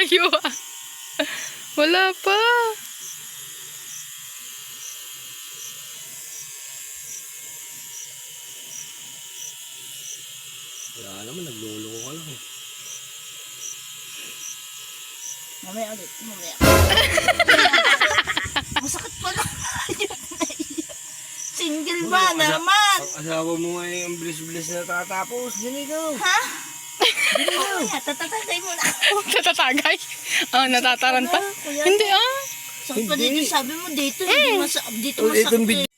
Layo ah. Wala pa. Wala naman, nagluloko ka lang. Mamaya ulit, mamaya. Masakit pa na. Single ba naman? Ang asawa mo nga yung bilis-bilis na tatapos. Diyan ikaw. Ha? Mamaya, tatatagay mo na. Natatagay? Ah, natataranta? Kuya. Hindi ah. Sakit pa dito, sabi mo dito, dito Oh, itong masakit. video.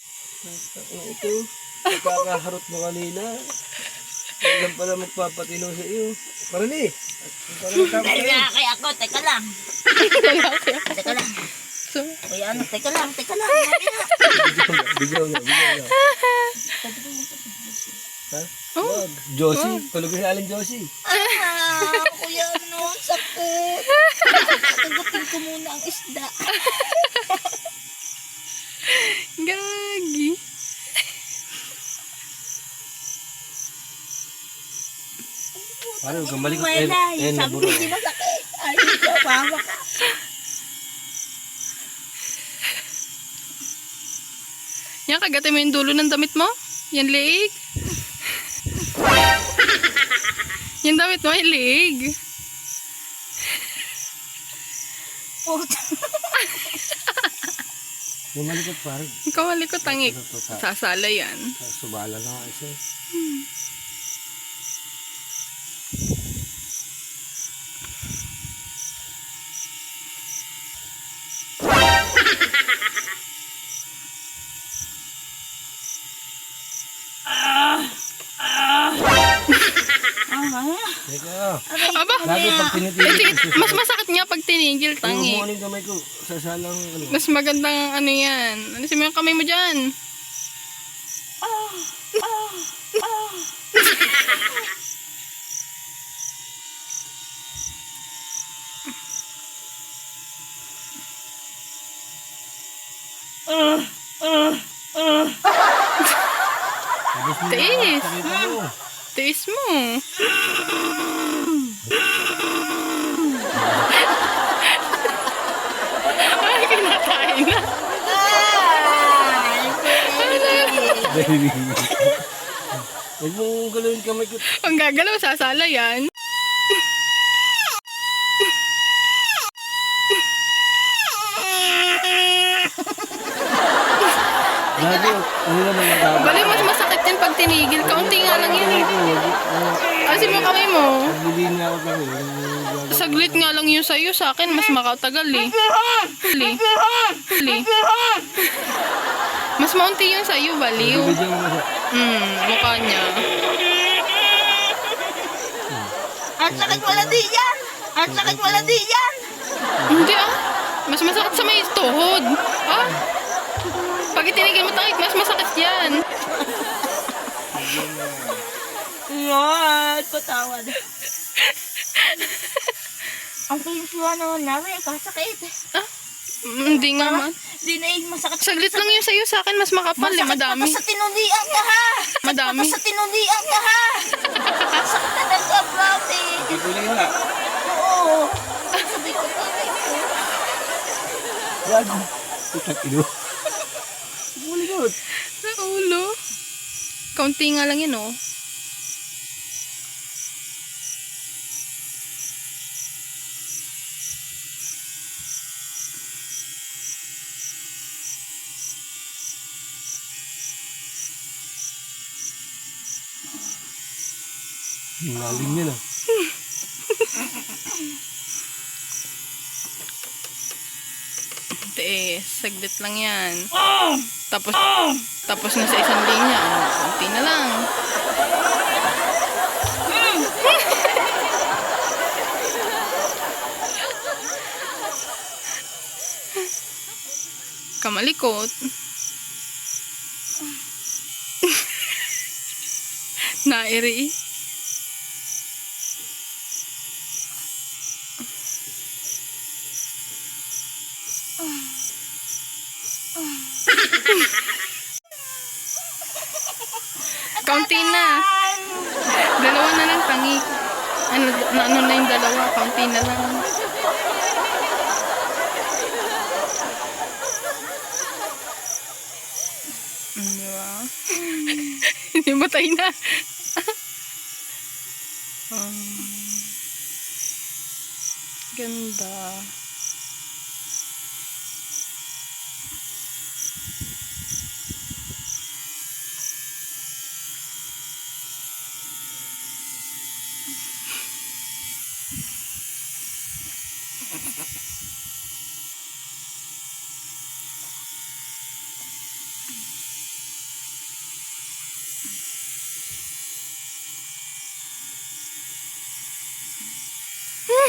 Ito, nagkakaharot mo kanina. Kailan pala magpapatino sa iyo. Parali. Kaya ako, teka lang. Teka lang. So, Kuya, ano, teka lang. Bigaw na. Ha? Oh. Josie. Tulog na aling Josie. Kuya, ano, sakit. Tagutin ko muna ang isda. gagi. Ano, gambalik ko. Wala, Eh, sabi ko hindi masakit. Ay, pahawa ka. Yan, kagatin mo yung dulo ng damit mo. Yan, liig. Yung damit mo, yung liig. Puta. Lumalikot parang. Ikaw malikot tangik. Sasala yan. Subala na isa. Teka. Aba, Lagi pag tinitigil. mas masakit nga pag tinigil, Tingnan mo tangi. ano yung kamay ko. Sasalang ano. Mas magandang ano yan. Alisin mo yung kamay mo dyan. Tiis. Tiis mo. Ay, kinakain na. Baby. Huwag mong galawin kamay ko. Ang gagalaw, sasala yan. Lagi, ano naman yung tama? Bali, mas masakit yan pag tinigil. Kaunti nga lang yun eh. Alisin mo yung kamay mo. Nagbili nga ako kami. Saglit nga lang yun sa'yo. Sa akin, mas makatagal eh. Mas maunti yun sa'yo, baliw. Bigyan mo siya. Mukha niya. Ang sakit wala di yan. Ang sakit wala di yan. Hindi ah. Mas masakit sa may tuhod. Ah. Pag itinigil mo tangik, mas masakit yan. Yan, patawad. Ang pinsuwa naman namin, kasakit. Ah. Hindi nga man. Di na yung masakit. Saglit lang yun sa'yo. Sa akin, mas makapal eh. Madami. Masakit pa sa tinulian ka ha. Madami. Sa tinulian ka ha. Masakit talaga, brate. Ituloy nga. Oo. Sabi ko talaga ko. Wag. Itak ino. Bulikot. Sa ulo. Kaunti nga lang yun oh. Lalim yun ah. Saglit lang yan. Tapos na sa isang linya. Kunti na lang. Kamalikot. Nairi. Kaunti na. Dalawa na lang tangi. Ano na yung dalawa? Kaunti na lang. Patay na. Ganda.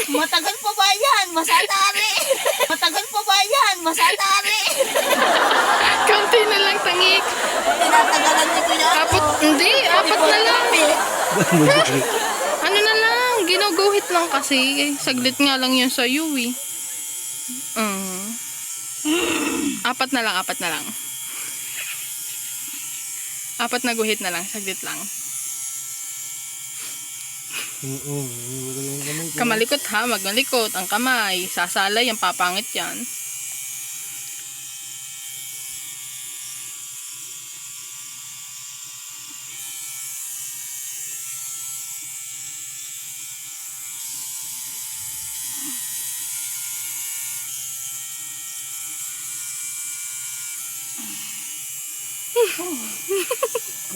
Matagal pa ba yan? Masatari. Matagal pa ba yan? Masatari. Kaunti na lang, tangik. Tinatagalan ni Kuya. Hindi, apat na lang. Ano na lang, ginuguhit lang kasi. Saglit nga lang yun sa eh. Apat na lang, apat na lang. Apat na guhit na lang, saglit lang. Kamalikot ha, magmalikot ang kamay. Sasalay, ang papangit yan.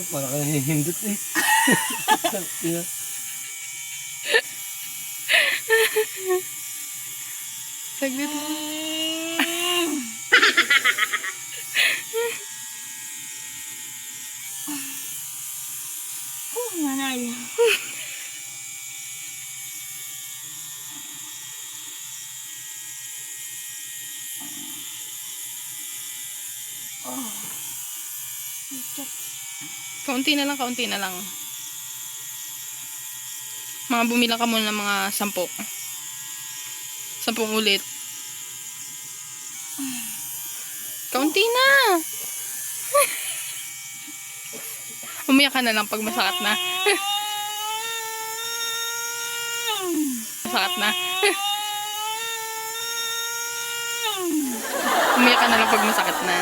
Para ka nahihindot eh. Saglit. Nanay. Kaunti na lang, kaunti na lang. Mga bumila ka muna ng mga 10. 10 ulit. Kaunti na. Umiyak ka na lang pag masakit na. Masakit na. Umiyak ka na lang pag masakit na.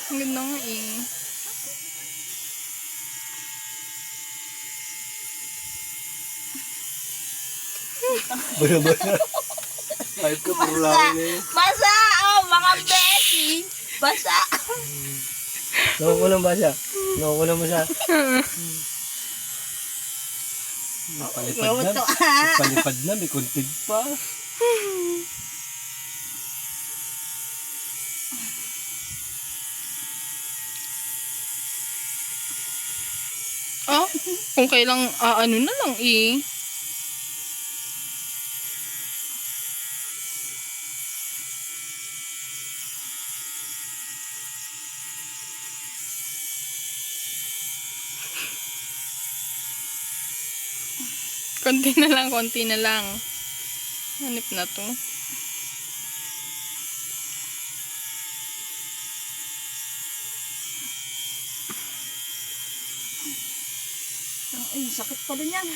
Ang ganda nga eh. Bana-bana. Kahit ka puro lang eh. Basa! Oh, mga besi! Basa! Nakukulang ba siya? Nakukulang mo siya? Napalipad na. Napalipad na. May kuntig pa. Oh, kung kailang ano na lang eh. Konti na lang, konti na lang. Hanip na to. Ay, sakit pa rin yan.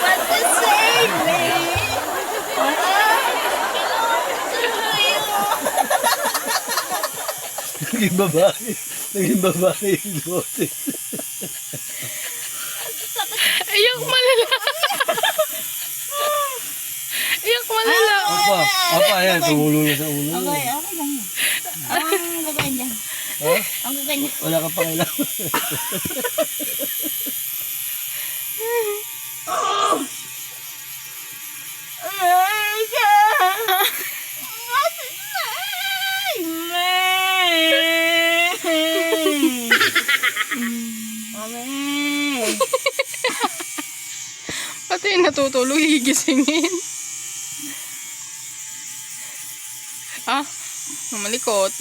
What to say, me? Naging babae. Naging babae yung boses. Iyak malala. Iyak malala. Apa? Apa yan? Tumulo na sa ulo. Okay, okay lang yan. Ang gagawin niya. Ha? Ang gagawin niya. Wala ka pa kailangan. Pati yung natutulog, higisingin. Ah, mamalikot.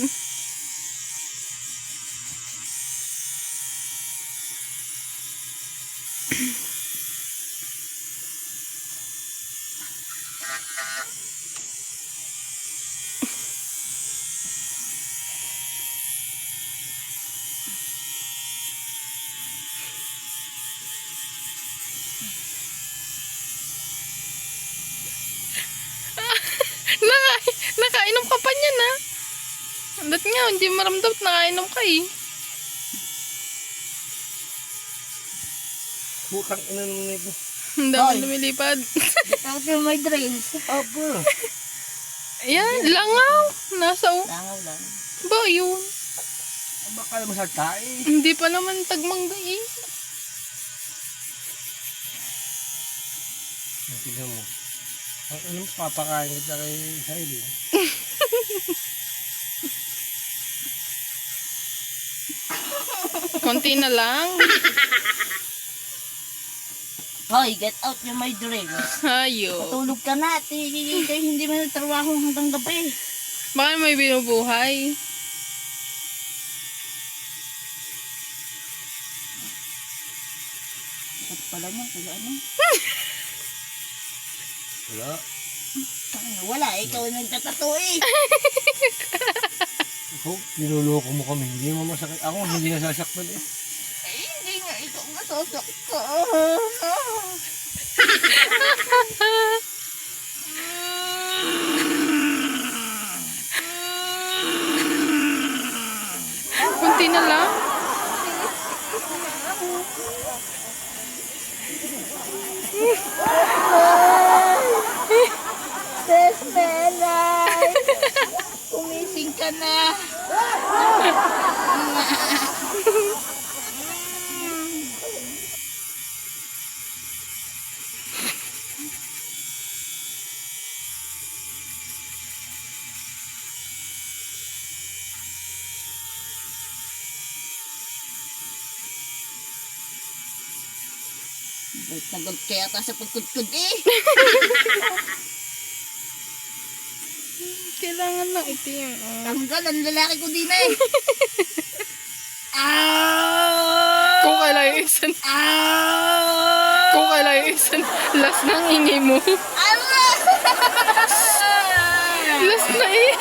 Ba't nga, hindi maramdam at nakainom ka eh. Butang ina nung nego. Ang dami lumilipad. Ito may drinks. Aba. Ayan, langaw. Nasa Langaw lang. ba yun? Baka naman salta eh. Hindi pa naman tagmangga eh. Tignan mo. Ano papakain kita kay Hailey? Konti na lang. Hoy, get out yung may drinks. Hayo. Tulog ka na at hindi mo trabaho hanggang gabi. Baka may binubuhay. Bakit pala mo? Kaya ano? Wala. Wala, ikaw ang nagtatato eh. Ako, niloloko mo kami. Hindi mo masakit. Ako, hindi nasasaktan eh. Hindi nga ikaw masasaktan. Konti na lang. Desmelay! Kumising ka na. Nagod kaya ta sa pagkudkud eh. Kailangan lang ito yung... Tanggal, ang lalaki ko din eh. Kung kailan yung isang... Kung kailan yung isang last ng ingay mo. Last na eh.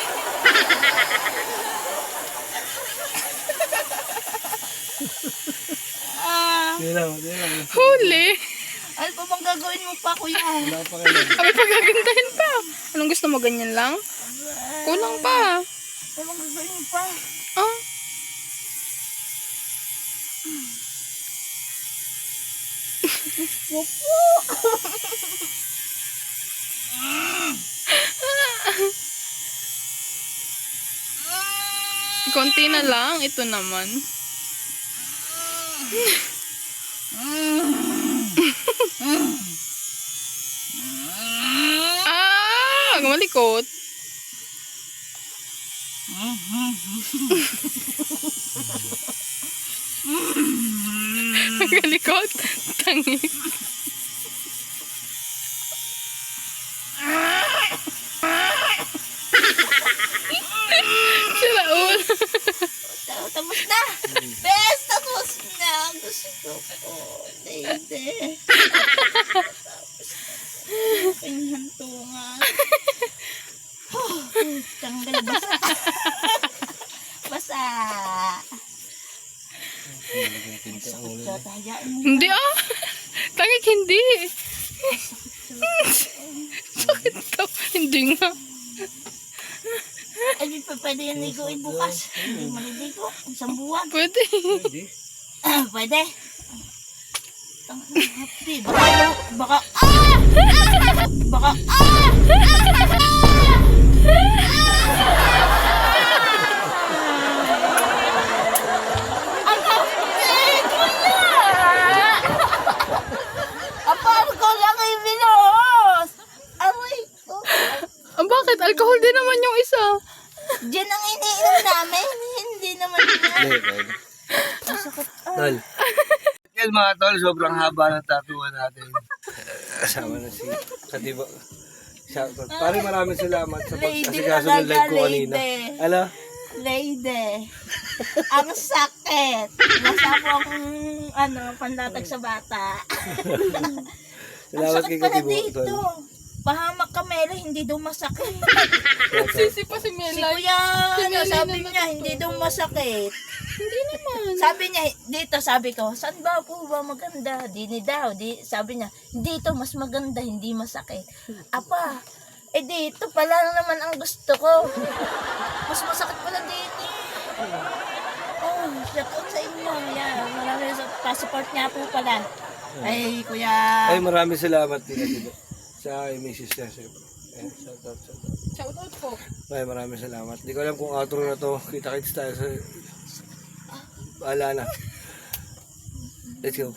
Hindi lang. Huli. Ano pa bang gagawin mo pa, kuya? Wala pa kayo. Kami pagagandahin pa. Anong gusto mo, ganyan lang? Kulang pa. Ano bang gagawin mo pa? Ah. Pupo! Konti na lang. Ito naman. Malikot. Malikot. Tangi. Sila ul. Tapos na! Bes! Tapos na! Gusto ko. Lady. Pinghantungan. Tanggal basa. Basa. Hayaan mo. Hindi ah. Tangik hindi. Sakit daw. Hindi nga. Ay, di pa pwede yan ligoin bukas. Hindi maliligo. Isang buwan. Pwede. Pwede. Happy. Baka. Ang kapit! Wala! Paano ko lang ibinos? Aray ko. Bakit? Alcohol din naman yung isa. Diyan ang iniinom namin. Hindi naman yan. Masakit. Tol. Yan mga tol, sobrang haba ng tatuan natin. Kasama na si Katiba. Shoutout. Pare, maraming salamat sa pag-asikaso ng live ko kanina. Ala? Lady. Ang sakit. Nasa akong panlatag sa bata. Ang Salamat sakit kay pala Katiba, dito. tol. Pahamak ka, Melo, hindi daw masakit. Sisi pa si Si Melay. Kuya, Melay sabi na niya, hindi daw masakit. Hindi naman. Sabi niya, dito, sabi ko, saan ba po ba maganda? Dini daw. Sabi niya, dito, mas maganda, hindi masakit. Apa, Eh dito pala naman ang gusto ko. Mas masakit pala dito. Oh, shout out sa inyo. Yan, maraming pa-support niya po pala. Ay, kuya. Ay, maraming salamat din sa Mrs. niya. Shout out. Shout out po. Ay, maraming salamat. Hindi ko alam kung outro na to. Kita-kits tayo sa... Bahala na. Let's go.